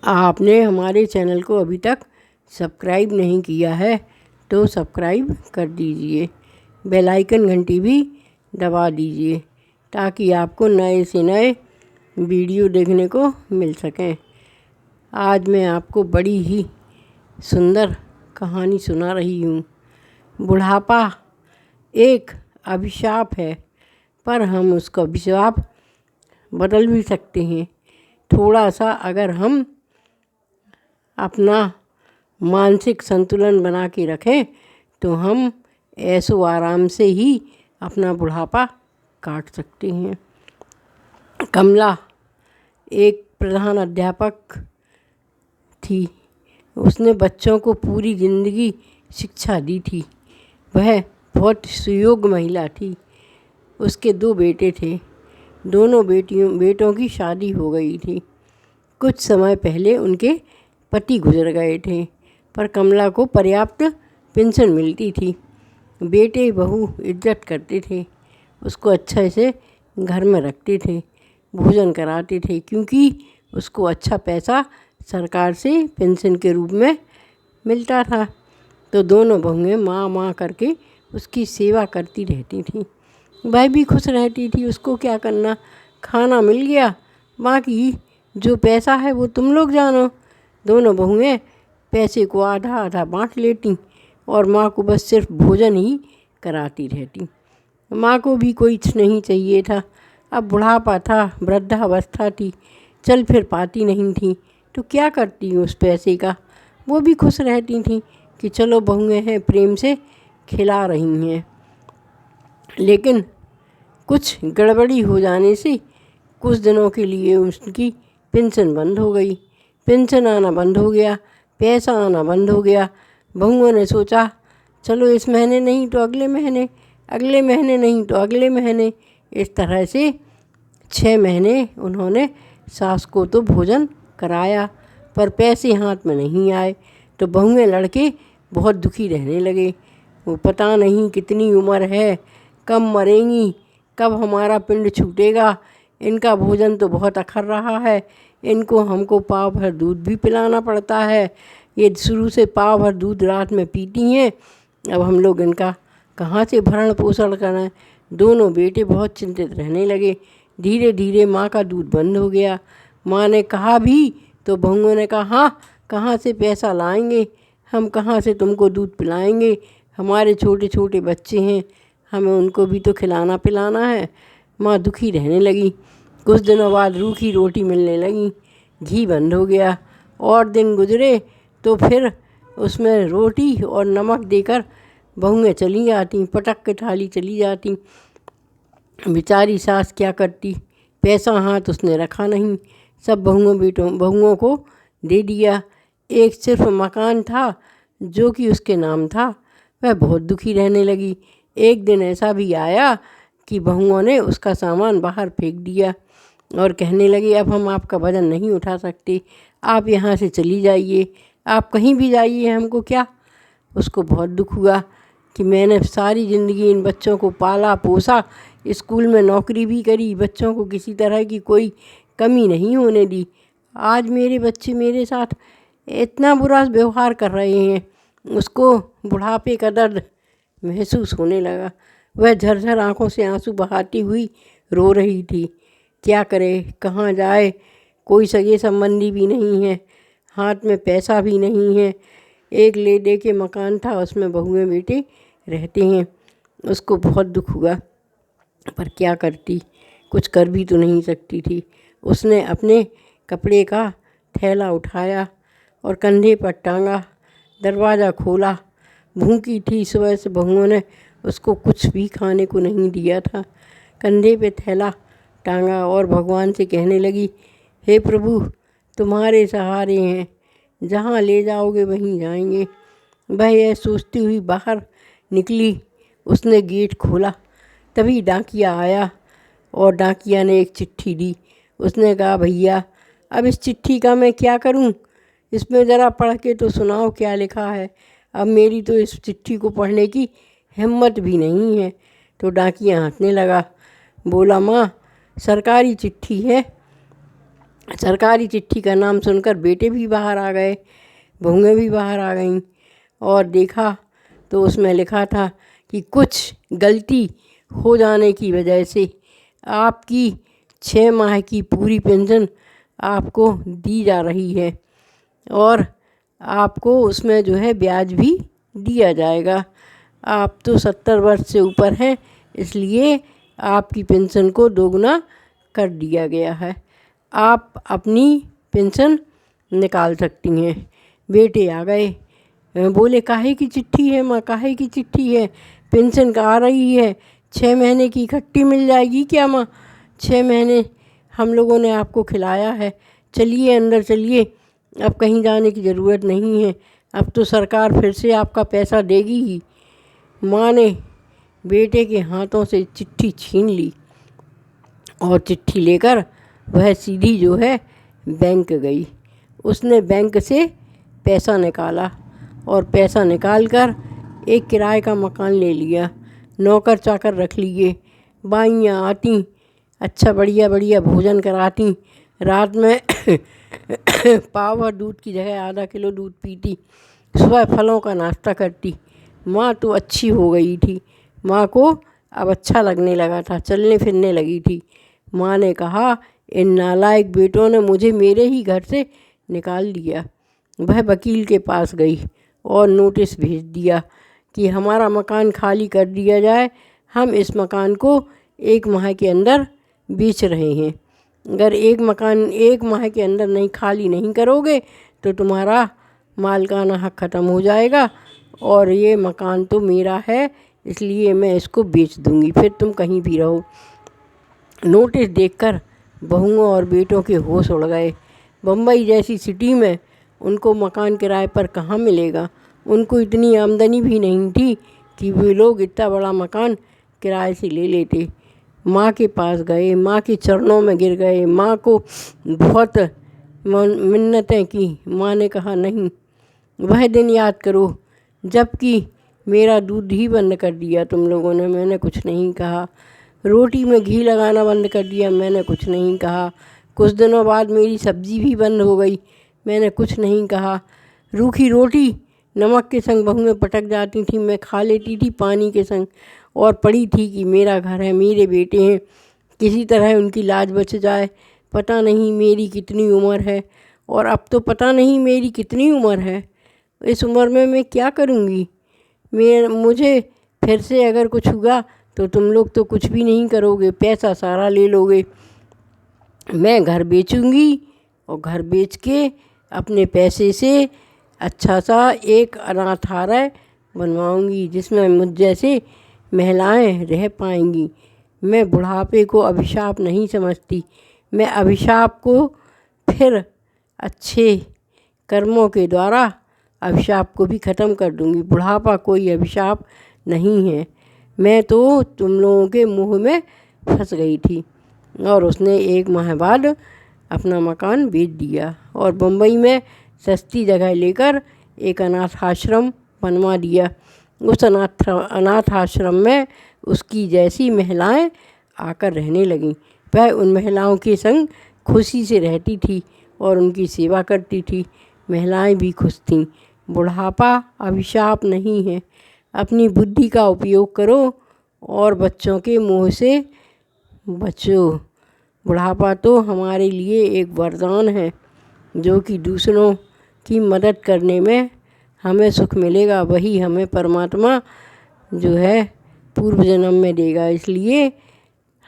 आपने हमारे चैनल को अभी तक सब्सक्राइब नहीं किया है तो सब्सक्राइब कर दीजिए, बेल आइकन घंटी भी दबा दीजिए ताकि आपको नए से नए वीडियो देखने को मिल सकें। आज मैं आपको बड़ी ही सुंदर कहानी सुना रही हूँ। बुढ़ापा एक अभिशाप है, पर हम उसका अभिशाप बदल भी सकते हैं। थोड़ा सा अगर हम अपना मानसिक संतुलन बना के रखें तो हम ऐशो आराम से ही अपना बुढ़ापा काट सकते हैं। कमला एक प्रधान अध्यापक थी। उसने बच्चों को पूरी ज़िंदगी शिक्षा दी थी। वह बहुत सुयोग्य महिला थी। उसके 2 बेटे थे। दोनों बेटों की शादी हो गई थी। कुछ समय पहले उनके पति गुजर गए थे, पर कमला को पर्याप्त पेंशन मिलती थी। बेटे बहू इज्जत करते थे, उसको अच्छे से घर में रखते थे, भोजन कराते थे, क्योंकि उसको अच्छा पैसा सरकार से पेंशन के रूप में मिलता था। तो दोनों बहुएं माँ माँ करके उसकी सेवा करती रहती थीं। वह भी खुश रहती थी। उसको क्या करना, खाना मिल गया, बाकी जो पैसा है वो तुम लोग जानो। दोनों बहुएं पैसे को आधा आधा बांट लेती और माँ को बस सिर्फ भोजन ही कराती रहती। माँ को भी कोई नहीं चाहिए था। अब बुढ़ापा था, वृद्धावस्था थी, चल फिर पाती नहीं थी, तो क्या करती उस पैसे का। वो भी खुश रहती थी कि चलो बहुएं हैं, प्रेम से खिला रही हैं। लेकिन कुछ गड़बड़ी हो जाने से कुछ दिनों के लिए उसकी पेंशन बंद हो गई। पेंशन आना बंद हो गया, पैसा आना बंद हो गया। बहुओं ने सोचा चलो इस महीने नहीं तो अगले महीने, अगले महीने नहीं तो अगले महीने। इस तरह से 6 महीने उन्होंने सास को तो भोजन कराया, पर पैसे हाथ में नहीं आए। तो बहुएं लड़के बहुत दुखी रहने लगे। वो पता नहीं कितनी उम्र है, कब मरेंगी, कब हमारा पिंड छूटेगा, इनका भोजन तो बहुत अखर रहा है, इनको हमको पाव भर दूध भी पिलाना पड़ता है, ये शुरू से पाव भर दूध रात में पीती हैं, अब हम लोग इनका कहाँ से भरण पोषण करें। दोनों बेटे बहुत चिंतित रहने लगे। धीरे धीरे माँ का दूध बंद हो गया। माँ ने कहा भी तो बहुओं ने कहा हाँ, कहाँ से पैसा लाएंगे, हम कहाँ से तुमको दूध पिलाएंगे, हमारे छोटे छोटे बच्चे हैं, हमें उनको भी तो खिलाना पिलाना है। माँ दुखी रहने लगी। कुछ दिनों बाद रूखी रोटी मिलने लगी, घी बंद हो गया। और दिन गुजरे तो फिर उसमें रोटी और नमक देकर बहुएं चली जाती, पटक के थाली चली जाती। बेचारी सास क्या करती, पैसा हाथ उसने रखा नहीं, सब बहुओं को दे दिया। एक सिर्फ मकान था जो कि उसके नाम था। वह बहुत दुखी रहने लगी। एक दिन ऐसा भी आया कि बहुओं ने उसका सामान बाहर फेंक दिया और कहने लगे अब हम आपका वजन नहीं उठा सकते, आप यहाँ से चली जाइए, आप कहीं भी जाइए, हमको क्या। उसको बहुत दुख हुआ कि मैंने सारी ज़िंदगी इन बच्चों को पाला पोसा, स्कूल में नौकरी भी करी, बच्चों को किसी तरह की कोई कमी नहीं होने दी, आज मेरे बच्चे मेरे साथ इतना बुरा व्यवहार कर रहे हैं। उसको बुढ़ापे का दर्द महसूस होने लगा। वह झरझर आंखों से आंसू बहाती हुई रो रही थी। क्या करे, कहाँ जाए, कोई सगे संबंधी भी नहीं है, हाथ में पैसा भी नहीं है। एक ले दे के मकान था, उसमें बहुएं बेटे रहते हैं। उसको बहुत दुख हुआ, पर क्या करती, कुछ कर भी तो नहीं सकती थी। उसने अपने कपड़े का थैला उठाया और कंधे पर टांगा, दरवाज़ा खोला। भूखी थी, सुबह से बहुओं ने उसको कुछ भी खाने को नहीं दिया था। कंधे पे थैला टांगा और भगवान से कहने लगी, हे प्रभु, तुम्हारे सहारे हैं, जहाँ ले जाओगे वहीं जाएंगे। वह यह सोचती हुई बाहर निकली। उसने गेट खोला, तभी डाकिया आया और डाकिया ने एक चिट्ठी दी। उसने कहा भैया, अब इस चिट्ठी का मैं क्या करूं, इसमें ज़रा पढ़ के तो सुनाओ क्या लिखा है। अब मेरी तो इस चिट्ठी को पढ़ने की हिम्मत भी नहीं है। तो डाकिया हंसने लगा, बोला माँ, सरकारी चिट्ठी है, सरकारी चिट्ठी का नाम सुनकर बेटे भी बाहर आ गए, बहुएँ भी बाहर आ गईं और देखा तो उसमें लिखा था कि कुछ गलती हो जाने की वजह से आपकी 6 माह की पूरी पेंशन आपको दी जा रही है और आपको उसमें जो है ब्याज भी दिया जाएगा। आप तो 70 वर्ष से ऊपर हैं, इसलिए आपकी पेंशन को दोगुना कर दिया गया है। आप अपनी पेंशन निकाल सकती हैं। बेटे आ गए, बोले काहे की चिट्ठी है माँ, काहे की चिट्ठी है? पेंशन का आ रही है, 6 महीने की इकट्ठी मिल जाएगी क्या माँ? 6 महीने हम लोगों ने आपको खिलाया है, चलिए अंदर चलिए, अब कहीं जाने की ज़रूरत नहीं है, अब तो सरकार फिर से आपका पैसा देगी ही। माँ ने बेटे के हाथों से चिट्ठी छीन ली और चिट्ठी लेकर वह सीधी जो है बैंक गई। उसने बैंक से पैसा निकाला और पैसा निकाल कर एक किराए का मकान ले लिया, नौकर चाकर रख लिए, बाइयाँ आती, अच्छा बढ़िया बढ़िया भोजन कराती, रात में पाव और दूध की जगह आधा किलो दूध पीती, सुबह फलों का नाश्ता करती। माँ तो अच्छी हो गई थी, माँ को अब अच्छा लगने लगा था, चलने फिरने लगी थी। माँ ने कहा इन नालायक बेटों ने मुझे मेरे ही घर से निकाल दिया। वह वकील के पास गई और नोटिस भेज दिया कि हमारा मकान खाली कर दिया जाए, हम इस मकान को 1 माह के अंदर बेच रहे हैं। अगर एक मकान 1 माह के अंदर नहीं खाली नहीं करोगे तो तुम्हारा मालिकाना हक ख़त्म हो जाएगा और ये मकान तो मेरा है, इसलिए मैं इसको बेच दूंगी, फिर तुम कहीं भी रहो। नोटिस देखकर बहुओं और बेटों के होश उड़ गए। बम्बई जैसी सिटी में उनको मकान किराए पर कहाँ मिलेगा? उनको इतनी आमदनी भी नहीं थी कि वे लोग इतना बड़ा मकान किराए से ले लेते। माँ के पास गए, माँ के चरणों में गिर गए, माँ को बहुत मिन्नतें की। माँ ने कहा नहीं, वह दिन याद करो जबकि मेरा दूध ही बंद कर दिया तुम लोगों ने, मैंने कुछ नहीं कहा। रोटी में घी लगाना बंद कर दिया, मैंने कुछ नहीं कहा। कुछ दिनों बाद मेरी सब्ज़ी भी बंद हो गई, मैंने कुछ नहीं कहा। रूखी रोटी नमक के संग बहुएं पटक जाती थी, मैं खा लेती थी पानी के संग और पड़ी थी कि मेरा घर है, मेरे बेटे हैं, किसी तरह उनकी लाज बच जाए। पता नहीं मेरी कितनी उम्र है और अब तो पता नहीं मेरी कितनी उम्र है। इस उम्र में मैं क्या करूँगी? मुझे फिर से अगर कुछ हुआ तो तुम लोग तो कुछ भी नहीं करोगे, पैसा सारा ले लोगे। मैं घर बेचूंगी और घर बेच के अपने पैसे से अच्छा सा एक अनाथालय बनवाऊंगी जिसमें मुझ जैसे महिलाएं रह पाएंगी। मैं बुढ़ापे को अभिशाप नहीं समझती, मैं अभिशाप को फिर अच्छे कर्मों के द्वारा अभिशाप को भी ख़त्म कर दूंगी। बुढ़ापा कोई अभिशाप नहीं है। मैं तो तुम लोगों के मुंह में फंस गई थी। और उसने 1 माह बाद अपना मकान बेच दिया और बम्बई में सस्ती जगह लेकर एक अनाथ आश्रम बनवा दिया। उस अनाथ आश्रम में उसकी जैसी महिलाएं आकर रहने लगीं। वह उन महिलाओं के संग खुशी से रहती थी और उनकी सेवा करती थी। महिलाएं भी खुश थीं। बुढ़ापा अभिशाप नहीं है। अपनी बुद्धि का उपयोग करो और बच्चों के मुँह से बचो। बुढ़ापा तो हमारे लिए एक वरदान है जो कि दूसरों की मदद करने में हमें सुख मिलेगा, वही हमें परमात्मा जो है पूर्व जन्म में देगा। इसलिए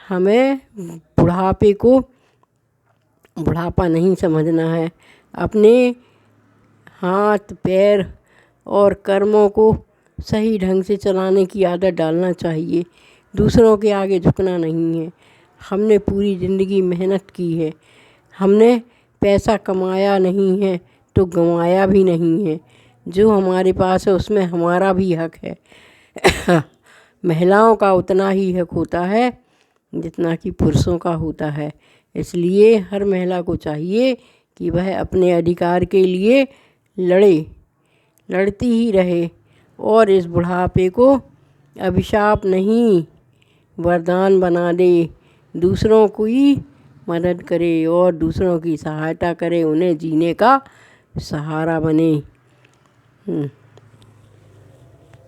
हमें बुढ़ापे को बुढ़ापा नहीं समझना है। अपने हाथ पैर और कर्मों को सही ढंग से चलाने की आदत डालना चाहिए। दूसरों के आगे झुकना नहीं है। हमने पूरी ज़िंदगी मेहनत की है, हमने पैसा कमाया नहीं है तो गंवाया भी नहीं है। जो हमारे पास है उसमें हमारा भी हक है। महिलाओं का उतना ही हक होता है जितना कि पुरुषों का होता है। इसलिए हर महिला को चाहिए कि वह अपने अधिकार के लिए लड़ती ही रहे और इस बुढ़ापे को अभिशाप नहीं वरदान बना दे। दूसरों की मदद करे और दूसरों की सहायता करे, उन्हें जीने का सहारा बने।